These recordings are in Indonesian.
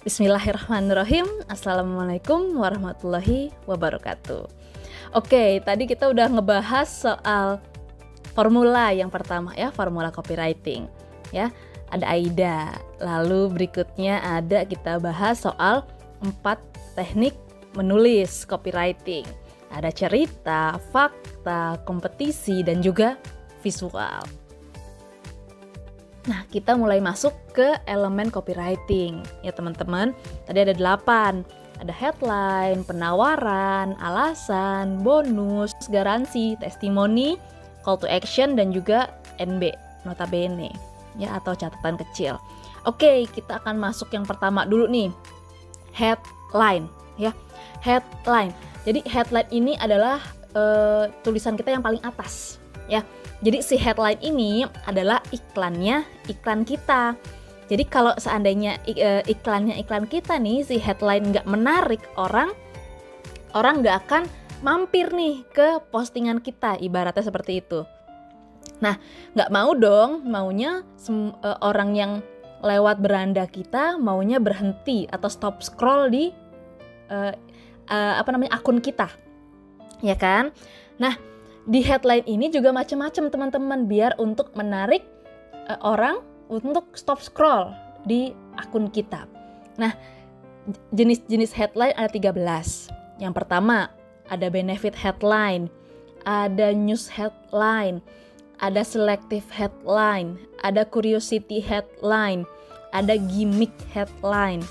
Bismillahirrahmanirrahim. Assalamualaikum warahmatullahi wabarakatuh. Oke, tadi kita udah ngebahas soal formula yang pertama ya, formula copywriting ya. Ada AIDA. Lalu berikutnya kita bahas soal 4 teknik menulis copywriting. Ada cerita, fakta, kompetisi, dan juga visual. Nah, kita mulai masuk ke elemen copywriting ya teman-teman. Tadi ada 8. Ada headline, penawaran, alasan, bonus, garansi, testimoni, call to action, dan juga NB, nota bene ya, atau catatan kecil. Oke, kita akan masuk yang pertama dulu nih. Headline ya. Headline. Jadi headline ini adalah tulisan kita yang paling atas ya. Jadi si headline ini adalah iklan kita. Jadi kalau seandainya iklan kita nih, si headline nggak menarik orang nggak akan mampir nih ke postingan kita, ibaratnya seperti itu. Nah, nggak mau dong, maunya orang yang lewat beranda kita maunya berhenti atau stop scroll di akun kita, ya kan? Nah, di headline ini juga macam-macam teman-teman, biar untuk menarik orang untuk stop scroll di akun kita. Nah, jenis-jenis headline ada 13. Yang pertama, ada benefit headline, ada news headline, ada selective headline, ada curiosity headline, ada gimmick headline,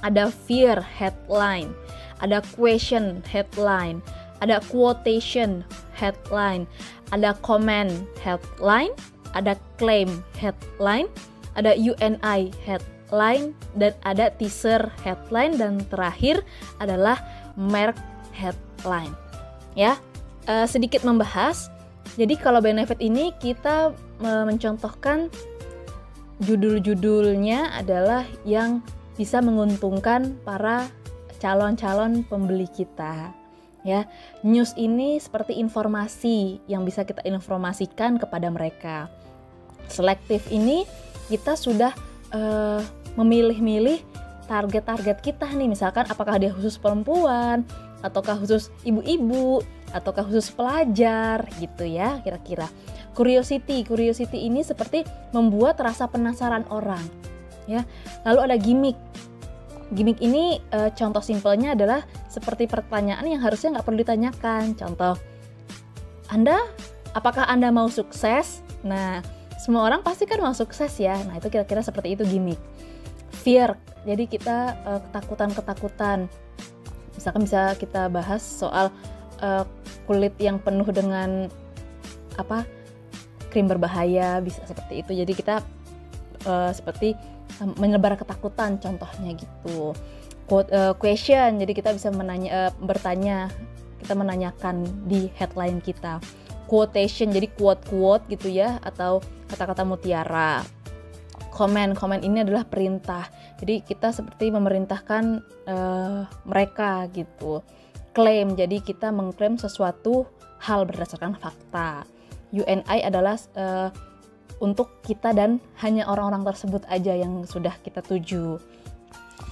ada fear headline, ada question headline, ada quotation headline, ada comment headline, ada claim headline, ada UNI headline, dan ada teaser headline, dan terakhir adalah merek headline. Ya, sedikit membahas. Jadi kalau benefit ini kita mencontohkan judul-judulnya adalah yang bisa menguntungkan para calon-calon pembeli kita. Ya, news ini seperti informasi yang bisa kita informasikan kepada mereka. Selektif ini kita sudah memilih-milih target-target kita nih, misalkan apakah dia khusus perempuan, ataukah khusus ibu-ibu, ataukah khusus pelajar gitu ya kira-kira. Curiosity ini seperti membuat rasa penasaran orang. Ya, lalu ada gimmick. Gimmick ini contoh simpelnya adalah seperti pertanyaan yang harusnya nggak perlu ditanyakan. Contoh, apakah Anda mau sukses? Nah, semua orang pasti kan mau sukses ya. Nah, itu kira-kira seperti itu gimmick. Fear, jadi kita ketakutan. Misalkan bisa kita bahas soal kulit yang penuh dengan krim berbahaya, bisa seperti itu. Jadi kita seperti menyebar ketakutan contohnya gitu. Question, jadi kita bisa bertanya, kita menanyakan di headline kita. Quotation, jadi quote gitu ya, atau kata-kata mutiara. Comment ini adalah perintah, jadi kita seperti memerintahkan mereka gitu. Claim, jadi kita mengklaim sesuatu hal berdasarkan fakta. UNI adalah untuk kita dan hanya orang-orang tersebut aja yang sudah kita tuju.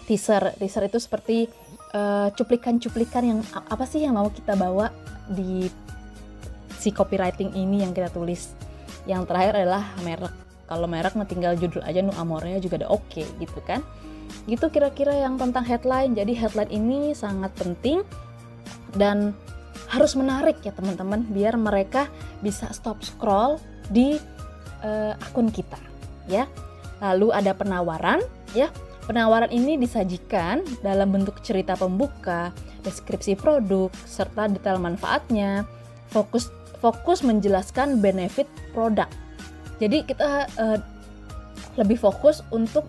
Teaser itu seperti cuplikan-cuplikan yang apa sih yang mau kita bawa di si copywriting ini yang kita tulis. Yang terakhir adalah merek. Kalau merek mah tinggal judul aja, nu amornya juga udah oke gitu kan. Gitu kira-kira yang tentang headline. Jadi headline ini sangat penting dan harus menarik ya teman-teman, biar mereka bisa stop scroll di akun kita ya. Lalu ada penawaran ya. Penawaran ini disajikan dalam bentuk cerita pembuka, deskripsi produk, serta detail manfaatnya. Fokus menjelaskan benefit produk. Jadi kita lebih fokus untuk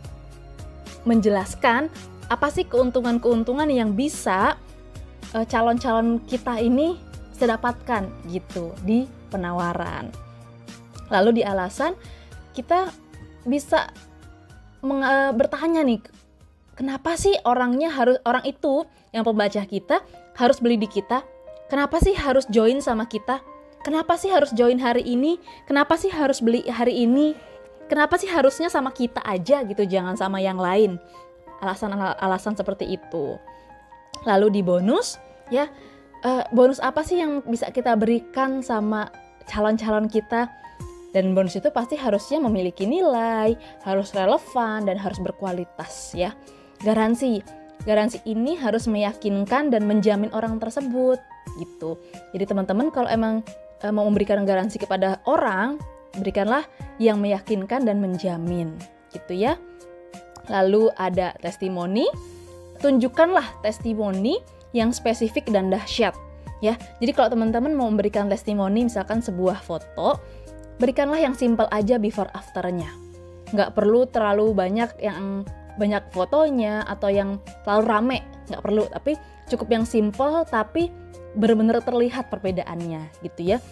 menjelaskan apa sih keuntungan-keuntungan yang bisa calon-calon kita ini bisa dapatkan gitu di penawaran. Lalu di alasan kita bisa bertanya nih, kenapa sih orang itu yang pembaca kita harus beli di kita? Kenapa sih harus join sama kita? Kenapa sih harus join hari ini? Kenapa sih harus beli hari ini? Kenapa sih harusnya sama kita aja gitu, jangan sama yang lain? Alasan seperti itu. Lalu di bonus, ya, bonus apa sih yang bisa kita berikan sama calon-calon kita? Dan bonus itu pasti harusnya memiliki nilai, harus relevan, dan harus berkualitas, ya. Garansi ini harus meyakinkan dan menjamin orang tersebut, gitu. Jadi teman-teman kalau emang mau memberikan garansi kepada orang, berikanlah yang meyakinkan dan menjamin, gitu ya. Lalu ada testimoni. Tunjukkanlah testimoni yang spesifik dan dahsyat, ya. Jadi kalau teman-teman mau memberikan testimoni, misalkan sebuah foto, berikanlah yang simple aja before afternya. Nggak perlu terlalu banyak fotonya atau yang terlalu rame, nggak perlu. Tapi cukup yang simple tapi benar-benar terlihat perbedaannya, gitu ya.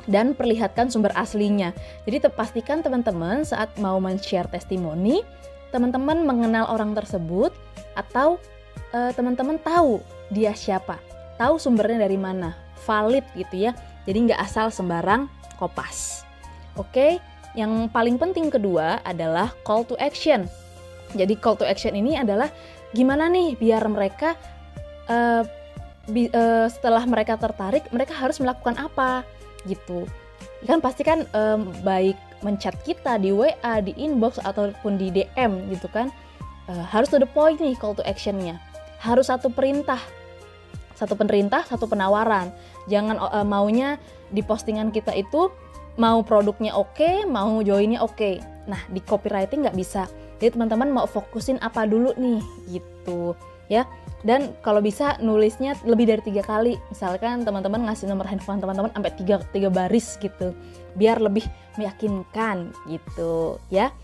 Dan perlihatkan sumber aslinya. Jadi pastikan teman-teman saat mau men-share testimoni, teman-teman mengenal orang tersebut atau teman-teman tahu dia siapa, tahu sumbernya dari mana, valid gitu ya. Jadi nggak asal sembarang kopas. Oke, yang paling penting kedua adalah call to action. Jadi call to action ini adalah gimana nih biar mereka setelah mereka tertarik, mereka harus melakukan apa gitu. Kan pasti kan baik menchat kita di WA, di inbox ataupun di DM gitu kan, harus to the point nih call to actionnya. Harus satu perintah, satu penawaran. Jangan maunya di postingan kita itu mau produknya oke, mau joinnya oke. Nah di copywriting nggak bisa. Jadi teman-teman mau fokusin apa dulu nih gitu ya. Dan kalau bisa nulisnya lebih dari 3 kali. Misalkan teman-teman ngasih nomor handphone teman-teman sampai 3 baris gitu, biar lebih meyakinkan gitu ya.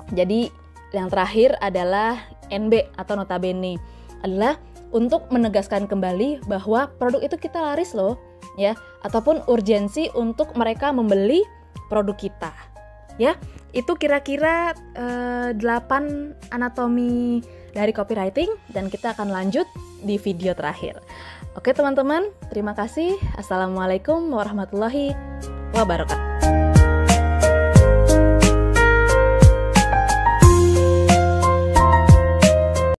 Jadi yang terakhir adalah NB atau notabene, adalah untuk menegaskan kembali bahwa produk itu kita laris loh ya, ataupun urgensi untuk mereka membeli produk kita ya. Itu kira-kira 8 anatomi dari copywriting, dan kita akan lanjut di video terakhir. Oke teman-teman, terima kasih. Assalamualaikum warahmatullahi wabarakatuh.